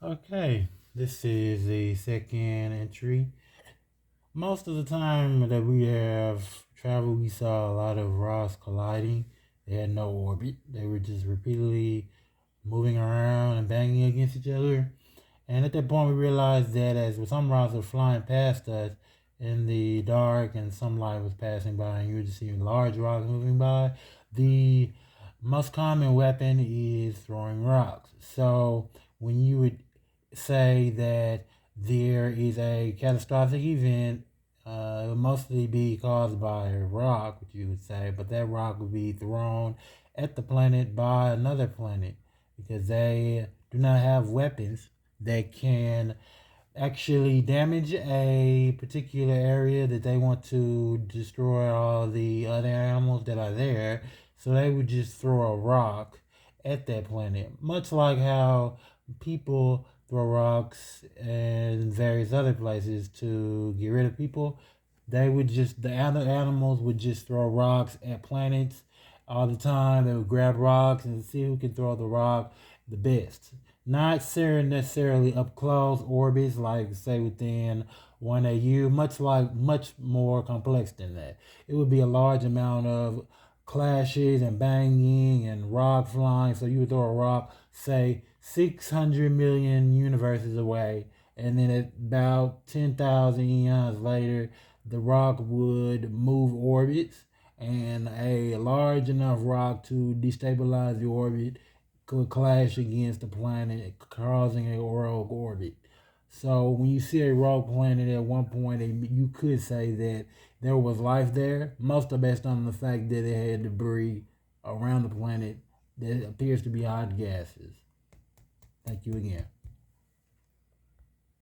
Okay, this is the second entry. Most of the time that we have traveled, we saw a lot of rocks colliding. They had no orbit. They were just repeatedly moving around and banging against each other. And at that point, we realized that as some rocks were flying past us in the dark and some light was passing by, and you were just seeing large rocks moving by, the most common weapon is throwing rocks. So when you would say that there is a catastrophic event, it would mostly be caused by a rock, which you would say, but that rock would be thrown at the planet by another planet because they do not have weapons that can actually damage a particular area that they want to destroy all the other animals that are there. So they would just throw a rock at that planet, much like how people throw rocks in various other places to get rid of people. The other animals would just throw rocks at planets all the time. They would grab rocks and see who can throw the rock the best. Not necessarily up close orbits, like say within 1 AU, much more complex than that. It would be a large amount of clashes and banging and rock flying. So you would throw a rock, say 600 million universes away, and then at about 10,000 eons later, the rock would move orbits, and a large enough rock to destabilize the orbit could clash against the planet, causing a rogue orbit. So when you see a rogue planet at one point, you could say that there was life there, most of based on the fact that it had debris around the planet that appears to be hot gases. Thank you again.